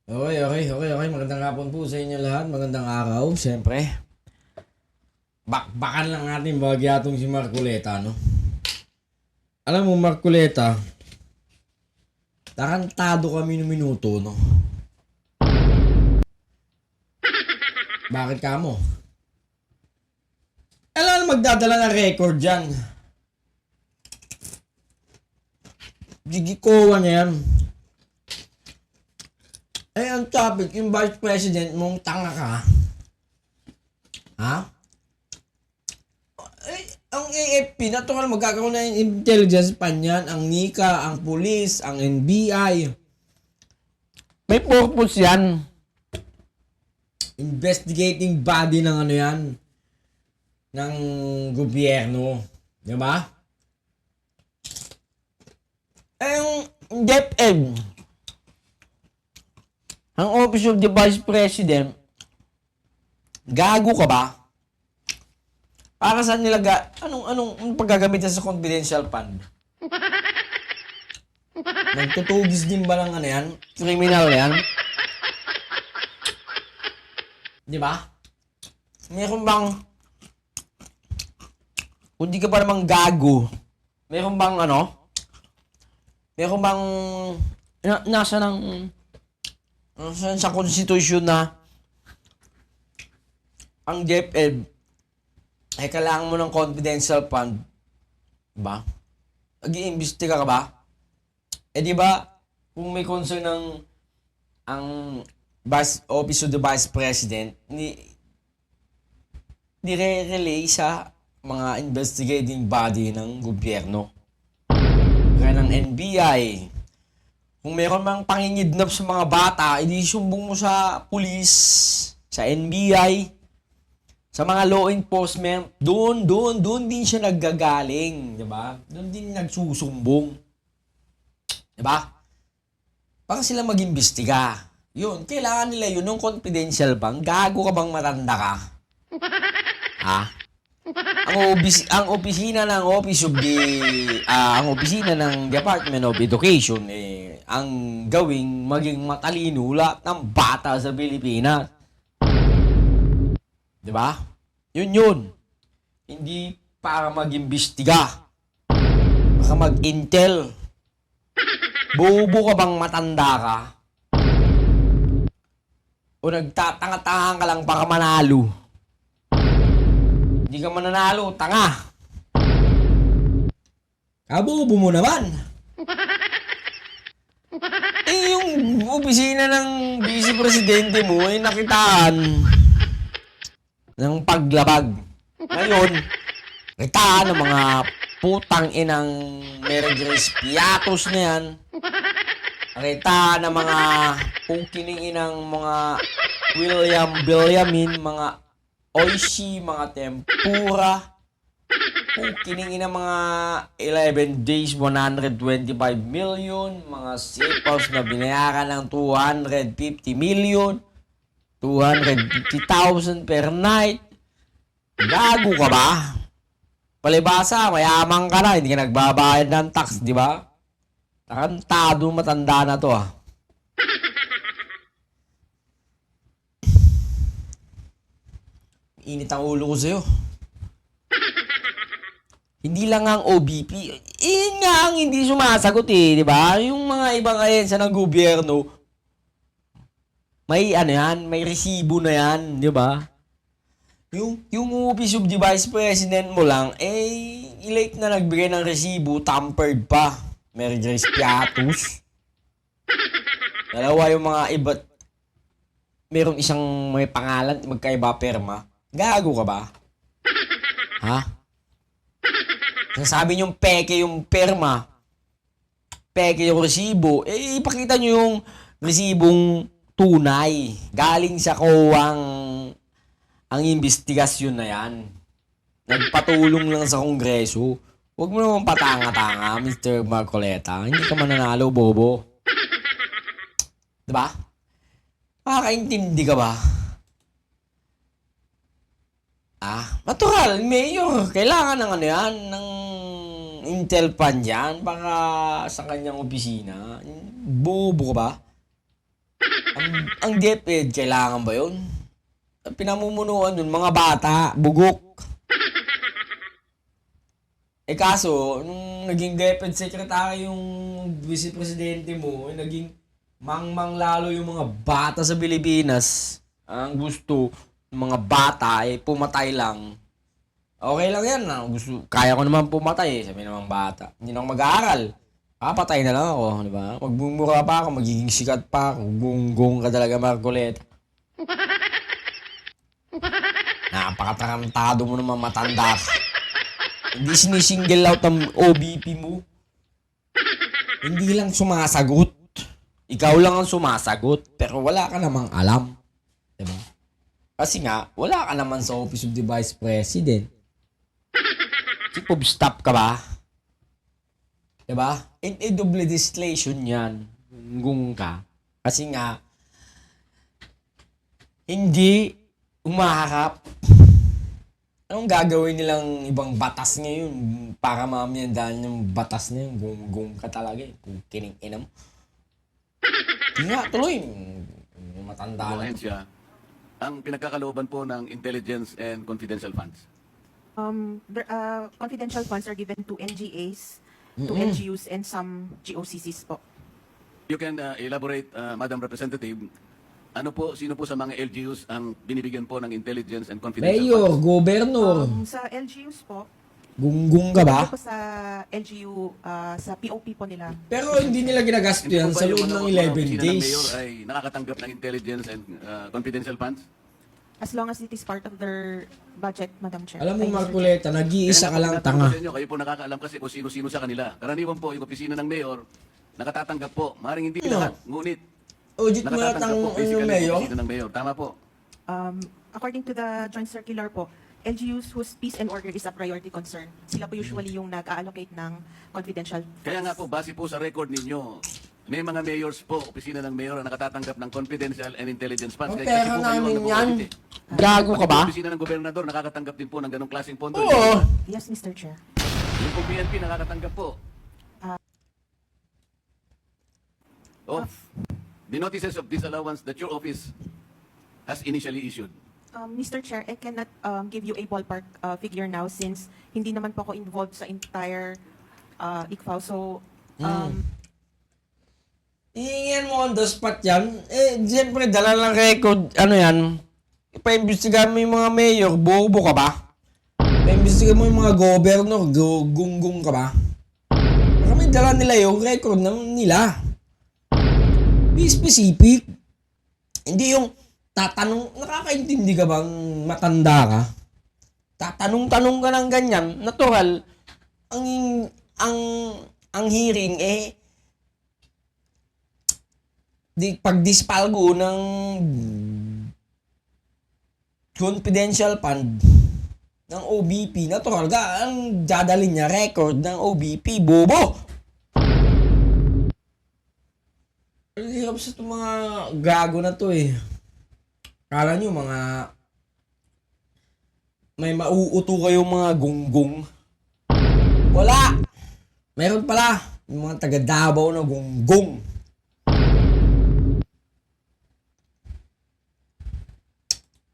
Okay. Magandang hapon po sa inyo lahat. Magandang araw, siyempre. Bakbakan lang natin bagyatong si Marcoleta, no? Alam mo, Marcoleta, tarantado kami ng minuto, no? Bakit ka mo? Alam na magdadala ng record dyan. Gigikowa niya yan. Eh, ang topic, yung vice president mong tanga ka. Ha? Eh, ang AFP, natural magkakaroon na yung intelligence pa niyan, ang NICA, ang police, ang NBI. May purpose yan. Investigating body ng ano yan, ng gobyerno. Diba? Eh, yung DepEd, ang Office of the Vice President, gago ka ba? Para saan nila anong paggagamitan sa confidential fund? Nagtutugis din ba ng ano yan? Criminal yan? Di ba? Meron bang, kung di ka pa namang gago, meron bang nasa sa konstitusyon na ang DepEd ay kailangan mo ng confidential fund, ba? Nag-iimbestiga ka ba? Eh di ba, kung may concern ang Office of the Vice President, nire-relay sa mga investigating body ng gobyerno. Kaya ng NBI, kung meron mang pangingidnap sa mga bata, edi sumbong mo sa police, sa NBI, sa mga law enforcement, doon din siya naggagaling, di ba? Doon din nagsusumbong. Di ba? Para sila mag-imbestiga. Yun, kailangan nila yun ng confidential bang? Gago ka bang matanda ka? Ha? Ang opisina ng Department of Education ang gawing maging matalino lahat ng bata sa Pilipinas. 'Di ba? Yun. Hindi para mag-imbestiga. Baka mag-intel. Bobo ka bang matanda ka? O nagtatanga-tanga ka lang para manalo? Hindi ka mananalo, tanga. Kabobo mo naman. Yung opisina ng vice presidente mo ay nakitaan ng paglabag. Ngayon, nakitaan ng mga putang inang Mercedes Piatos na yan. Nakitaan ng mga pukining inang mga Williamin, mga Oishi, mga tempura, pukining inang mga 11 days, 125 million, mga samples na binayaran ng 250 million, 250,000 per night. Gago ka ba? Palibasa, mayaman ka na, hindi ka nagbabayad ng tax, di ba? Tarantado matanda na to ah. Init ang ulo ko sa'yo. Hindi lang ang OBP. Nga ang hindi sumasagot di ba? Yung mga ibang ahensya ng gobyerno, may may resibo na yan, di ba? Yung Office of the Vice President mo lang, ilate na nagbigay ng resibo, tampered pa. Mary Grace Piatos. Dalawa yung mga iba't, merong isang may pangalan, magkaiba perma. Gago ka ba? Ha? Sabi niyong peke yung perma, peke yung resibo, ipakita niyo yung resibong tunay. Galing sa COA ang investigasyon na yan. Nagpatulong lang sa Kongreso. Huwag mo naman patanga-tanga, Mr. Marcoleta. Hindi ka mananalo, bobo. Diba? Makakaintindi ka ba? Natural, mayor. Kailangan ng ng intel pan yan para sa kanyang opisina. Bobo ka ba? Ang DepEd, kailangan ba yun? Ang pinamumunuan dun, mga bata, bugok. Kaso, nung naging DepEd secretary yung vice presidente mo, naging mangmang lalo yung mga bata sa Pilipinas. Ang gusto ng mga bata, pumatay lang. Okay lang yan. Gusto, kaya ko naman pumatay, sabi ng mga bata. Hindi na ako mag-aaral. Patay na lang ako, di ba? Magbumura pa ako, magiging sikat pa ako. Gunggong ka talaga, Marcoleta. Napakatarantado mo naman, matanda ka. Hindi sinisingle out ang OBP mo. Hindi lang sumasagot. Ikaw lang ang sumasagot, pero wala ka namang alam. Diba? Kasi nga, wala ka naman sa Office of the Vice President. Chief of Staff ka ba? Diba? Double distillation yan. Gung ka. Kasi nga, hindi umaharap. Anong gagawin nilang ibang batas ngayon para mamiyandahan yung batas na yun? Gung ka talaga eh. Kung kining-ina mo. Hindi nga, tuloy. Matanda na. Ahensya, ang pinagkakalooban po ng intelligence and confidential funds. Confidential funds are given to NGAs, to LGUs, and some GOCCs po. You can elaborate, Madam Representative, sino po sa mga LGUs ang binibigyan po ng intelligence and confidential Mayor, funds? Gobernador, Sa LGUs po, gunggong ka ba? po sa LGU, sa POP po nila. Pero hindi nila ginagasto Hindi yan po ba sa yung loob ng mga 11 opisina ng days. Mayor ay nakakatanggap ng intelligence and confidential funds? As long as it is part of their budget, Madam Chair. Alam mo, Ay, Mr. Marcoleta, nag-iisa ka lang tanga. Sa inyo, kayo po nakakaalam kasi kung sino-sino sa kanila. Karaniwan po, yung opisina ng Mayor, nakatatanggap po. Maring hindi lahat, ngunit Audit mo lahat nakatatanggap ng po ano, basically Mayor? yung opisina ng Mayor. Tama po. According to the joint circular po, LGUs whose peace and order is a priority concern, sila po usually yung nag-allocate ng confidential funds. Kaya nga po, base po sa record ninyo, may mga mayors po, opisina ng mayor na nakatatanggap ng confidential and intelligence funds. Ang Kaya kasi pera po kayo ang namin yan. nag-audit eh. Gago ka ba? Pati po opisina ng gobernador nakakatanggap din po ng ganong klaseng pondo. Oo. Yes, Mr. Chair. Yung po PNP nakakatanggap po. Of the notices of disallowance that your office has initially issued. Mr. Chair, I cannot give you a ballpark figure now since hindi naman po ako involved sa entire ICFAO. So, Hihingihan mo on the spot yan. Siyempre, dala lang record. Ano yan? Ipaimbestigahan mo yung mga mayor. Bobo ka ba? Ipaimbestigahan mo yung mga governor. Gunggong ka ba? Baka may dala nila yung record nila. Be specific. Hindi yung tatanong. Nakakaintindi ka bang matanda ka? Tatanong-tanong ka ng ganyan. Natural. Ang hearing pag-dispalgo ng confidential fund ng OBP, natural ka, ang dadalhin niya record ng OBP, bobo! Ang hirap sa itong mga gago na to eh. Kala nyo mga may mauuto kayong mga gunggong. Wala! Meron pala yung mga taga Davao na gunggong.